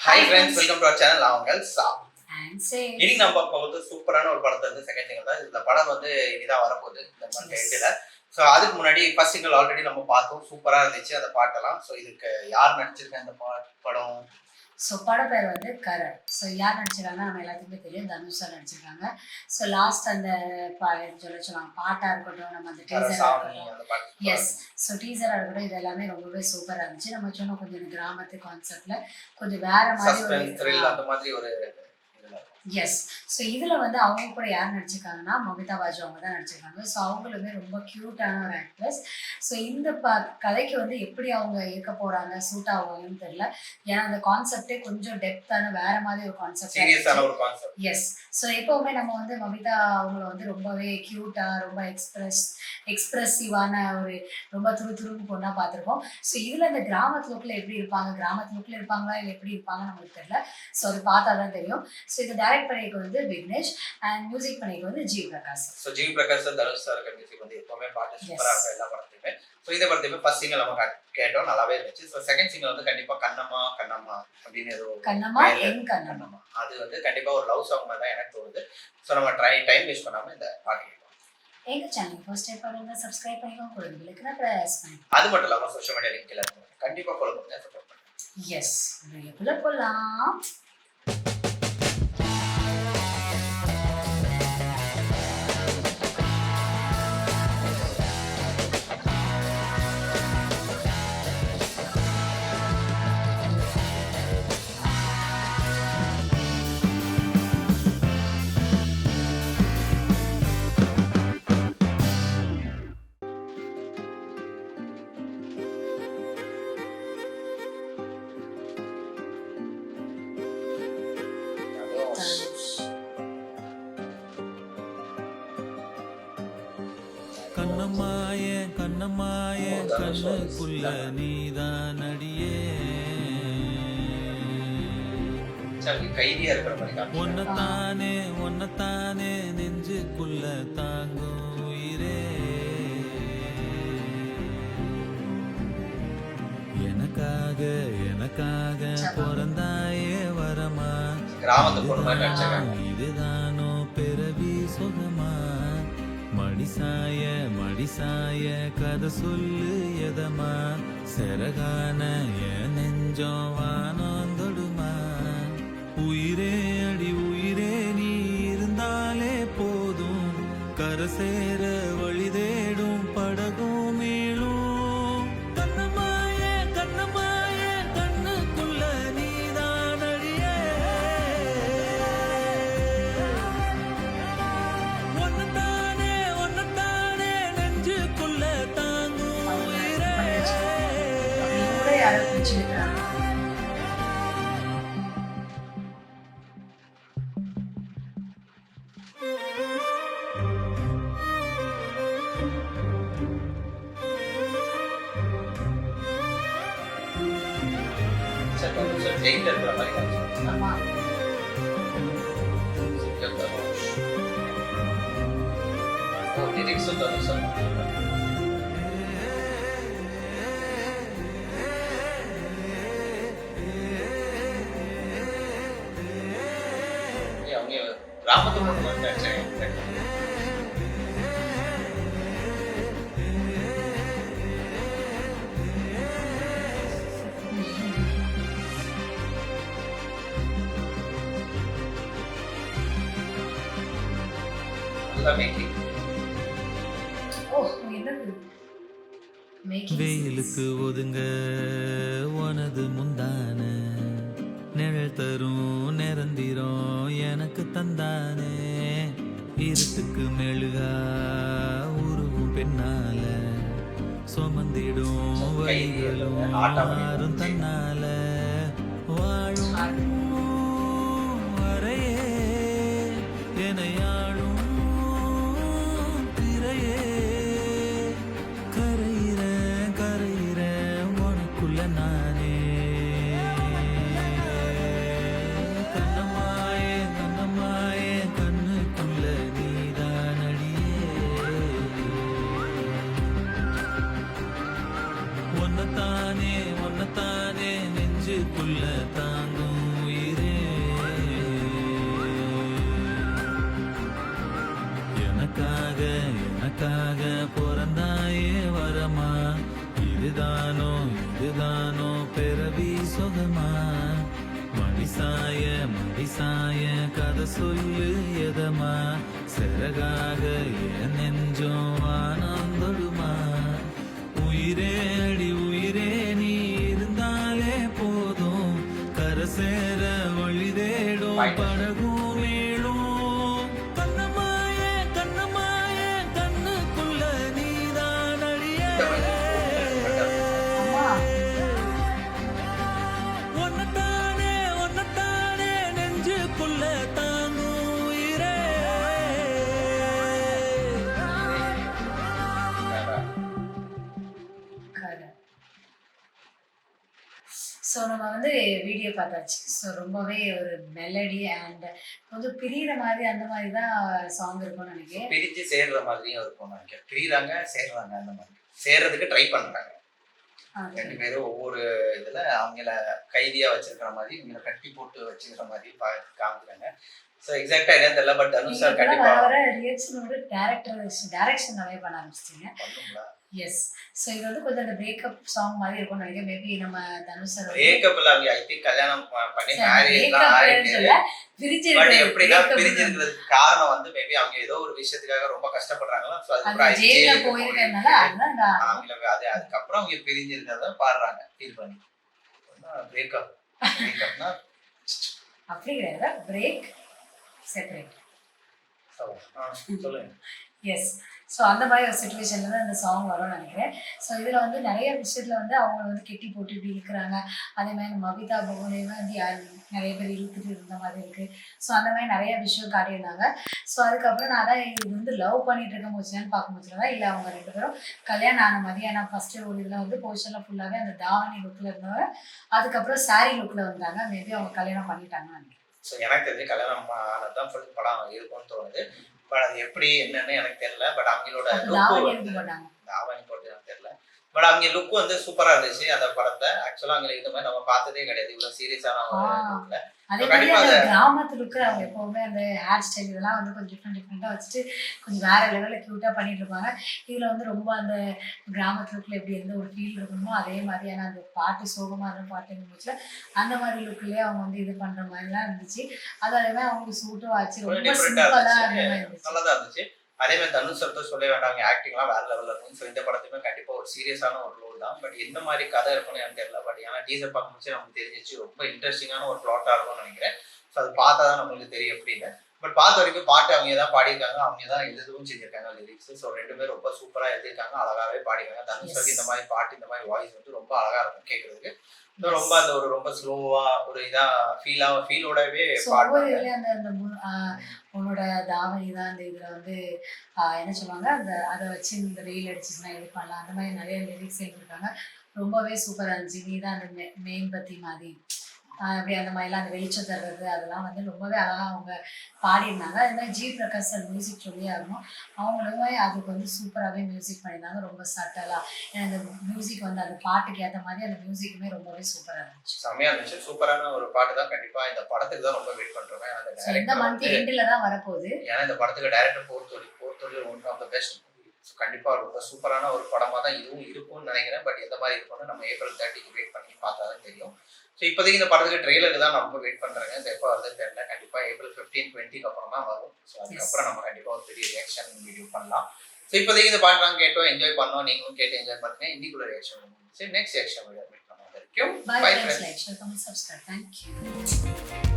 Hi friends, welcome to our channel. நாங்கள் சா. சரி. இன்னைக்கு நம்ம பார்க்க சூப்பரான ஒரு படத்தை வந்து செகண்ட் சிங்கிள் தான். இந்த படம் வந்து இனிதான் வரப்போகுது இந்த மந்த் எண்டில். ஸோ அதுக்கு முன்னாடி ஃபர்ஸ்ட் சிங்கிள் ஆல்ரெடி நம்ம பார்த்தோம், சூப்பராக இருந்துச்சு அந்த பாட்டெல்லாம். ஸோ இதுக்கு யார் நடிச்சிருக்கேன் இந்த படம்? ஸோ படம் பேர் வந்து கரண். ஸோ யார் நடிச்சிருக்காங்கன்னா நம்ம எல்லாத்துக்குமே தெரியும், தனுஷா நடிச்சிருக்காங்க. ஸோ லாஸ்ட் அந்த சொல்லலாம் பாட்டாக இருக்கட்டும், நம்ம அந்த டீசராக இருக்கட்டும், எஸ், ஸோ டீசராக இருக்கட்டும், இது எல்லாமே ரொம்பவே சூப்பராக இருந்துச்சு. நம்ம சொன்ன கொஞ்சம் கிராமத்து கான்செப்ட்ல கொஞ்சம் வேற மாதிரி ஒரு எஸ். ஸோ இதில் வந்து அவங்க கூட யார் நடிச்சிருக்காங்கன்னா மமிதா பாஜு அவங்க தான் நடிச்சிருக்காங்க. ஸோ அவங்களுமே ரொம்ப க்யூட்டான ஒரு ஆக்ட்ரஸ். ஸோ இந்த கதைக்கு வந்து எப்படி அவங்க இருக்க போகிறாங்க, சூட் ஆகுவாங்கன்னு தெரியல. ஏன்னா அந்த கான்செப்டே கொஞ்சம் டெப்த்தான வேற மாதிரி ஒரு கான்செப்ட். எஸ். ஸோ எப்போவுமே நம்ம வந்து மமிதா அவங்கள வந்து ரொம்பவே க்யூட்டாக, ரொம்ப எக்ஸ்பிரசிவான ஒரு ரொம்ப துருன்னு பொண்ணாக பார்த்துருக்கோம். ஸோ இதில் இந்த கிராமத்து லுக்கில் எப்படி இருப்பாங்க, கிராமத்து லுக்கில் இருப்பாங்களா இல்லை எப்படி இருப்பாங்கன்னு நம்மளுக்கு தெரியல. ஸோ அது பார்த்தா தான் தெரியும். ஸோ இது டைரக்ட் பண்ணிக்கு வந்து விக்னேஷ் அண்ட் மியூசிக் பண்ணிக்கு வந்து G Prakash. So G Prakash Dhanush sir music வந்து எப்பவுமே பாட்டு சூப்பராக இருக்கும் எல்லா படத்துலையுமே. ஸோ இந்த படத்தையுமே ஃபர்ஸ்ட் சிங்கிள் நம்ம கேட்டோம், நல்லாவே இருந்துச்சு. ஸோ செகண்ட் சிங்கிள் வந்து கண்டிப்பாக கண்ணம்மா அப்படின்னு ஏதோ கண்ணம்மா அது வந்து கண்டிப்பாக ஒரு லவ் சாங் மாதிரி தான் எனக்கு தோணுது. ஸோ நம்ம டைம் வேஸ்ட் பண்ணாமல் இந்த பாட்டு கேட்போம். எங்க சேனல் ஃபர்ஸ்ட் டைம் பாருங்க, சப்ஸ்கிரைப் பண்ணிக்கோங்க, கொடுங்க பில்லுக்கு நான் பிரஸ் பண்ணி. அது மட்டும் இல்லாமல் சோஷியல் மீடியா லிங்க் எல்லாம் கண்டிப்பாக ஃபாலோ பண்ணுங்க, சப்போர்ட் பண்ணுங்க. எஸ், வீடியோக்குள்ள போலாம். கண்ணம்மாயே கண்ணுக்குள்ள நீதான் அடியே, ஒன்னத்தானே நெஞ்சுக்குள்ள தாங்கும் உயிரே, எனக்காக பிறந்தாயே வரமா, இதுதானோ பிறவி சுகமா, மடிசாய கதை சொல்லு எதமா, செரகான என் நெஞ்சம் வானந்தொடுமா, உயிரே அடி உயிரே நீ இருந்தாலே போதும், கரை சேர வழி தேடும் படகும் மீளும், கண்ணம்மாயே கண்ணுக்குள்ள நீதான் அடியே, ஒன்னத்தானே நெஞ்சுக்குள்ள தாங்கும் உயிரே. ஜெயில இருக்கிற மாதிரி லிரிக்ஸும் தனுஷ் அவங்க கிராமத்து பொண்ணு நினைச்சேன். வெயிலுக்கு ஒதுங்க உனது முந்தான, நிழல் தரும் நிரந்திரம் எனக்கு தந்தானே, இருட்டுக்கு மெழுகா உருவும் பெண்ணால, சுமந்திடும் வழிகளும் ஆறும் தன்னால, வாழும் அறையே எனையாளும் திரையே, கரையிறேன் உனக்குள்ள நானே, கண்ணம்மாயே கண்ணுக்குள்ள நீதான் அடியே, ஒன்னத்தானே நெஞ்சுக்குள்ள தாங்கும் எனக்காக பிறந்தாயே வரமா, இதுதானோ இதுதானோ பிறவி சுகமா, மடிசாய மடிசாய கதை சொல்லு எதமா, சிறகாக என் நெஞ்சம் ஆனந்தொடுமா, உயிரே அடி உயிரே நீ இருந்தாலே போதும், கரை சேர வழி தேடும் படகும் மேலும், கண்ணமாய கண்ணமாய கண்ணுக்குள்ள நீதான் அழியே, அம்மா ஒன்னத்தானே நெஞ்சுக்குள்ள தாங்கும் உயிரே. ஸோ நம்ம வந்து வீடியோ பார்த்தாச்சு. ஸோ ரொம்பவே ஒரு மெலடி அண்ட் கொஞ்சம் பிரியிற மாதிரி அந்த மாதிரி தான் சாங் இருக்கும்னு நினைக்கிறேன். பிரிஞ்சு சேர்ற மாதிரியும் இருக்கும் நினைக்கிறேன். பிரிறாங்க சேர்றாங்க, அந்த மாதிரி சேர்றதுக்கு ட்ரை பண்றாங்க. ரெண்டு பேரும் ஒவ்வொரு இதுல அவங்கள கைதியா வச்சிருக்கிற மாதிரி, இவங்களை கட்டி போட்டு வச்சிருக்கிற மாதிரி காமிக்கிறாங்க. ஸோ எக்ஸாக்டா என்னன்னு தெரியல, பட் தனுஷ் சார் கண்டிப்பா வர ரியாக்ஷனோட டைரக்ஷன் நிறைய பண்ண ஆரம்பிச்சிட்டீங்க. பண்ணுங்களா. எஸ். ஸோ இது வந்து கொஞ்சம் அந்த பிரேக்கப் சாங் மாதிரி இருக்கும்னு நினைக்கிறேன். மேபி நம்ம தனுஷ் சார் பிரேக்கப்ல அவங்க ஐ திங்க் கல்யாணம் பண்ணி மேரேஜ்லாம் ஆயிட்டு, பட் எப்படின்னா பிரிஞ்சிருக்கிறதுக்கு காரணம் வந்து மேபி அவங்க ஏதோ ஒரு விஷயத்துக்காக ரொம்ப கஷ்டப்படுறாங்களா. ஸோ அதுக்கப்புறம் ஜெயில போயிருக்கறதுனால அவங்களுக்கு அதுக்கப்புறம் அவங்க பிரிஞ்சிருக்கிறத பாடுறாங்க ஃபீல் பண்ணி. பிரேக்கப்னா அப்படி கிடையாது, பிரேக் செப்பரேட். சொல்லுங்க. எஸ். ஸோ அந்த மாதிரி ஒரு சுச்சுவேஷன்ல தான் இந்த சாங் வரும்னு நினைக்கிறேன். ஸோ இதில் வந்து நிறைய விஷயத்துல வந்து அவங்க வந்து கெட்டி போட்டு இப்படி இழுக்கிறாங்க. அதே மாதிரி மபிதா பகுனேவே வந்து நிறைய பேர் இழுத்துட்டு இருந்த மாதிரி இருக்கு. ஸோ அந்த மாதிரி நிறைய விஷயம் காட்டியிருந்தாங்க. ஸோ அதுக்கப்புறம் நான் தான் இது வந்து லவ் பண்ணிட்டு இருக்க முடிச்சான்னு பார்க்க முடிச்சதா இல்லை அவங்க ரெண்டு பேரும் கல்யாணம் ஆன மாதிரி. ஆனால் ஃபர்ஸ்ட் ஒரு இதில் வந்து போர்ஷன்லாம் ஃபுல்லாகவே அந்த தாவணி லுக்கில் இருந்தவங்க, அதுக்கப்புறம் சாரி லுக்கில் வந்தாங்க. மேபி அவங்க கல்யாணம் பண்ணிட்டாங்கன்னு நினைக்கிறேன். ஸோ எனக்கு தெரிஞ்சு கல்யாணம் ஆனதான் ஃபுல் படம் இருக்கும்னு தோணுது. பட் அது எப்படி என்னன்னு எனக்கு தெரியல. பட் அவங்களோட தாவணி போட்டு எனக்கு தெரியல. பட் அவங்க லுக் வந்து சூப்பரா இருந்துச்சு அந்த படத்தை. ஆக்சுவலா அவங்களுக்கு இந்த மாதிரி நம்ம பார்த்ததே கிடையாது, இவ்வளவு சீரியஸான ஒரு லுக்ல. அதே மாதிரி அந்த கிராமத்து லுக்கு அவங்க எப்பவுமே அந்த ஹேர் ஸ்டைல் இதெல்லாம் வந்து கொஞ்சம் டிஃப்ரெண்டா வச்சுட்டு கொஞ்சம் வேற லெவலில் கியூட்டா பண்ணிட்டு இருப்பாங்க. இதுல வந்து ரொம்ப அந்த கிராமத்து லுக்ல எப்படி எந்த ஒரு ஃபீல் இருக்கணுமோ அதே மாதிரியான அந்த பாட்டு சோகமா இருந்த பாட்டு இருந்துச்சுல அந்த மாதிரி லுக்லயே அவங்க வந்து இது பண்ற மாதிரிலாம் இருந்துச்சு. அதே மாதிரி அவங்களுக்கு சூட்டும் ஆச்சு, ரொம்ப சிம்பிளா இருந்துச்சு, நல்லதா இருந்துச்சு. அதே மாதிரி தனுஷ் சார் சொல்ல வேண்டாம், ஆக்டிங்லாம் வேற லெவலில் இருக்கும். ஸோ இந்த படத்துமே கண்டிப்பா ஒரு சீரியஸான ஒரு ரோல் தான். பட் எந்த மாதிரி கதை இருக்கும்னு எனக்கு தெரியல. பட் ஏன்னா டீசர் பார்க்கும்போது நமக்கு தெரிஞ்சிச்சு ரொம்ப இன்ட்ரெஸ்டிங்கான ஒரு பிளாட்டா இருக்கும்னு நினைக்கிறேன். ஸோ அது பார்த்தா தான் நம்மளுக்கு தெரியும் எப்படின்னு. பட் பார்த்த வரைக்கும் பாட்டு அவங்க தான் பாடியிருக்காங்க, அவங்க தான் எழுதவும் செஞ்சிருக்காங்க லிரிக்ஸ். ஸோ ரெண்டுமே ரொம்ப சூப்பரா எழுதியிருக்காங்க, அழகாவே பாடிருக்காங்க. தனுஷ் சார் இந்த மாதிரி பாட்டு இந்த மாதிரி வாய்ஸ் வந்து ரொம்ப அழகா இருக்கும் கேட்கறதுக்கு. ரொம்ப அந்த ஒரு ரொம்ப ஸ்லோவா ஒரு இதா ஃபீலோடவே உன்னோட தாவணி தான் அந்த இதுல வந்து என்ன சொல்லுவாங்க, அந்த அதை வச்சு இந்த வெயில் அடிச்சுன்னா இது பண்ணலாம், அந்த மாதிரி நிறைய லிரிக்ஸ் எழுதிருக்காங்க. ரொம்பவே சூப்பரா இருந்துச்சு. நீ தான் அந்த மேம்பத்தி மாதிரி அப்படி அந்த மாதிரிலாம் அந்த வெளிச்சம் தர்றது அதெல்லாம் வந்து ரொம்பவே அழகாக அவங்க பாடியிருந்தாங்க. அது மாதிரி ஜி பிரகாஷ் சார் மியூசிக் சொல்லி ஆகணும், அவங்களுமே அதுக்கு வந்து சூப்பராகவே மியூசிக் பண்ணியிருந்தாங்க, ரொம்ப சட்டலாக. ஏன்னா அந்த மியூசிக் வந்து அந்த பாட்டுக்கு ஏற்ற மாதிரி அந்த மியூசிக்குமே ரொம்பவே சூப்பராக இருந்துச்சு, செம்மையா இருந்துச்சு. சூப்பரான ஒரு பாட்டு தான். கண்டிப்பா இந்த படத்துக்கு தான் ரொம்ப வெயிட் பண்றோம். இந்த மந்த் எண்டில் தான் வரப்போகுது. ஏன்னா இந்த படத்துக்கு டைரக்டர் போர்த்தொழி ஒன் ஆஃப் த பெஸ்ட். கண்டிப்பா ரொம்ப சூப்பரான ஒரு படமா தான் இதுவும் இருக்கும்னு நினைக்கிறேன். பட் எந்த மாதிரி இருக்கும்னு நம்ம ஏப்ரல் 30 வெயிட் பண்ணி பார்த்தா தான் தெரியும். ஸோ இப்போதைக்கு இந்த படத்துக்கு ட்ரெய்லருக்கு தான் நம்ம வெயிட் பண்றாங்க. இந்த எப்போ வருதுன்னு தெரியல. கண்டிப்பா ஏப்ரல் 15, 20 அப்புறம் தான் வரும். ஸோ அதுக்கப்புறம் நம்ம கண்டிப்பா ஒரு பெரிய ரியாக்ஷன் வீடியோ பண்ணலாம். ஸோ இப்போதைக்கு இந்த பாட்டு நாங்கள் கேட்டோம், என்ஜாய் பண்ணோம், நீங்களும் கேட்டு என்ஜாய் பண்ணுங்க. இன்னைக்குள்ள ரியாக்ஷன் முடிஞ்சு நெக்ஸ்ட் ரியாக்ஷன் வீடியோ மீட் பண்ண வரைக்கும் bye friends. Like, share, comment, subscribe. Thank you.